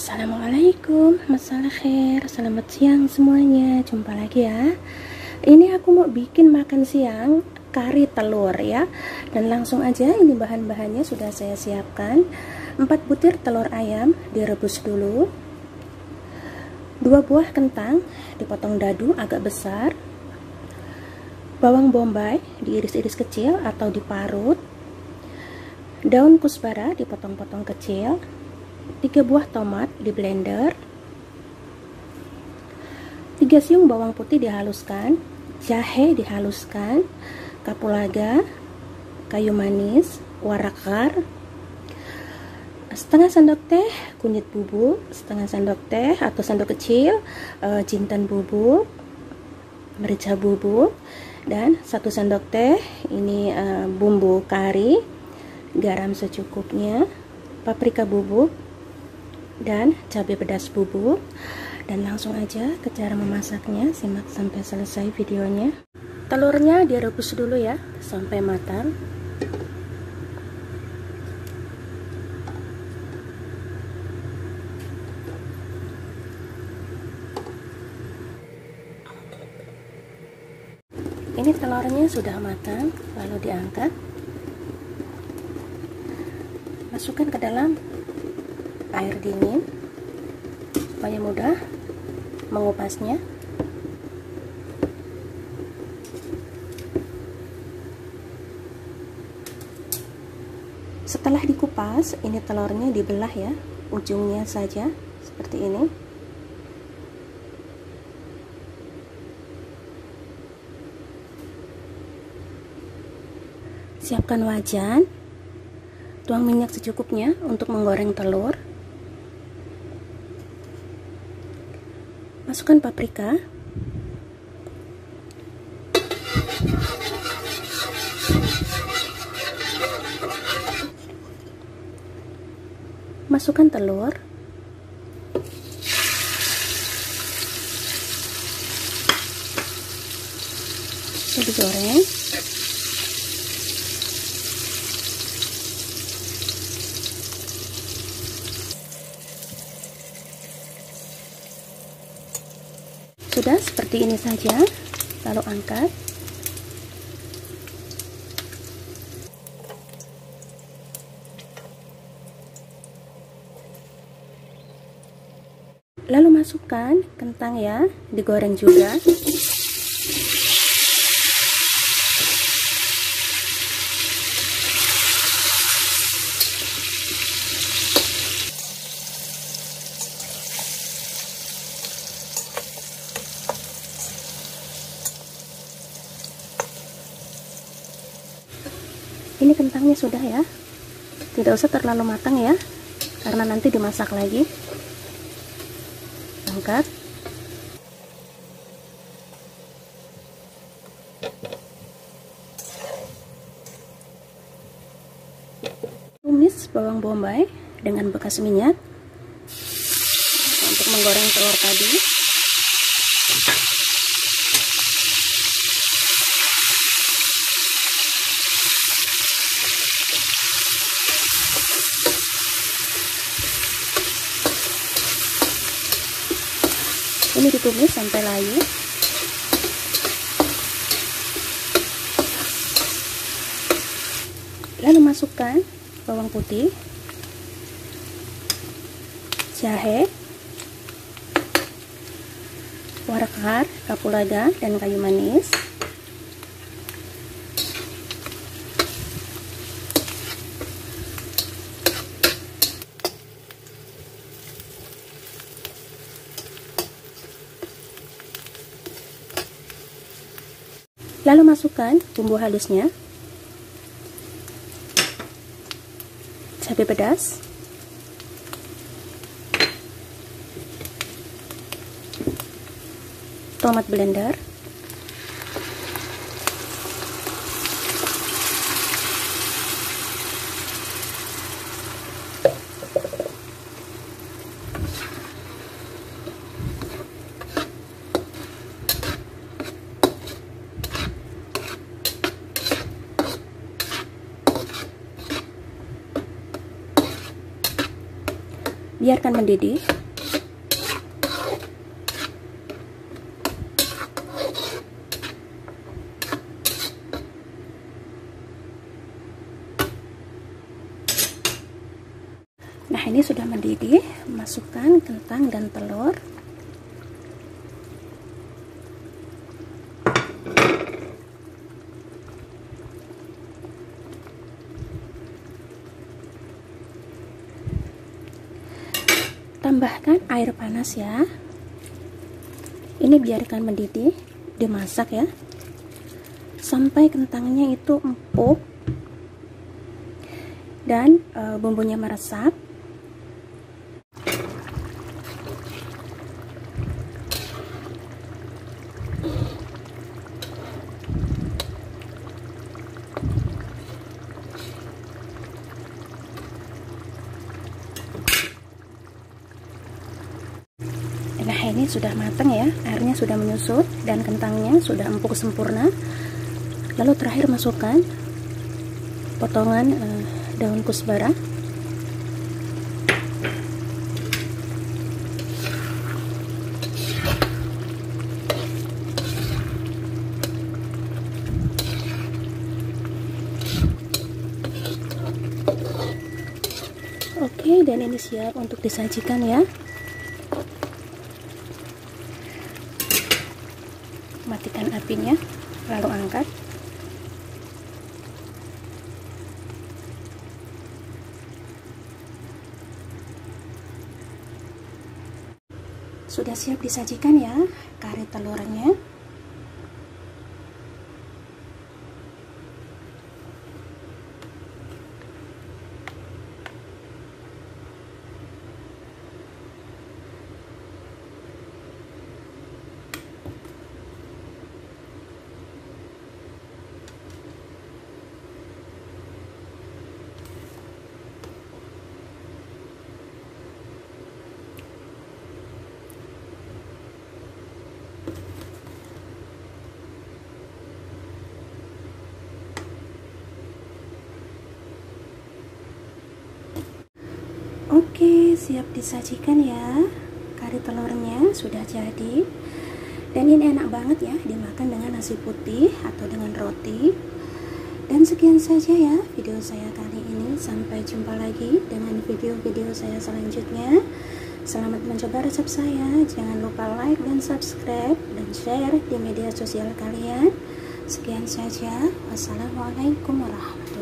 Assalamualaikum, masalah khair, selamat siang semuanya. Jumpa lagi ya. Ini aku mau bikin makan siang kari telur ya. Dan langsung aja, ini bahan-bahannya sudah saya siapkan. 4 butir telur ayam direbus dulu. 2 buah kentang dipotong dadu agak besar. Bawang bombay diiris-iris kecil atau diparut. Daun kusbara dipotong-potong kecil. 3 buah tomat di blender, 3 siung bawang putih dihaluskan, jahe dihaluskan, kapulaga, kayu manis, warakar, setengah sendok teh kunyit bubuk, setengah sendok teh atau sendok kecil jinten bubuk, merica bubuk, dan 1 sendok teh ini bumbu kari, garam secukupnya, paprika bubuk, dan cabai pedas bubuk. Dan langsung aja ke cara memasaknya, simak sampai selesai videonya. Telurnya direbus dulu ya sampai matang. Ini telurnya sudah matang, lalu diangkat, masukkan ke dalam air dingin supaya mudah mengupasnya. Setelah dikupas, ini telurnya dibelah ya, ujungnya saja seperti ini. Siapkan wajan, tuang minyak secukupnya untuk menggoreng telur. Masukkan paprika, masukkan telur, digoreng. Sudah seperti ini saja, lalu angkat. Lalu masukkan kentang ya, digoreng juga. Ini kentangnya sudah ya, tidak usah terlalu matang ya, karena nanti dimasak lagi. Angkat. Tumis bawang bombay dengan bekas minyak untuk menggoreng telur tadi. Ini ditumis sampai layu. Lalu masukkan bawang putih, jahe, warakar, kapulaga, dan kayu manis. Lalu masukkan bumbu halusnya, cabai pedas, tomat blender, biarkan mendidih. Nah, ini sudah mendidih, masukkan kentang dan telur. Tambahkan air panas ya. Ini biarkan mendidih, dimasak ya, sampai kentangnya itu empuk dan bumbunya meresap. Nah, ini sudah matang ya, airnya sudah menyusut dan kentangnya sudah empuk sempurna. Lalu terakhir masukkan potongan daun kusbara. Oke, dan ini siap untuk disajikan ya. Matikan apinya, lalu angkat. Sudah siap disajikan ya kari telurnya. Oke, siap disajikan ya. Kari telurnya sudah jadi. Dan ini enak banget ya dimakan dengan nasi putih atau dengan roti. Dan sekian saja ya video saya kali ini. Sampai jumpa lagi dengan video-video saya selanjutnya. Selamat mencoba resep saya. Jangan lupa like dan subscribe dan share di media sosial kalian. Sekian saja. Wassalamualaikum warahmatullahi wabarakatuh.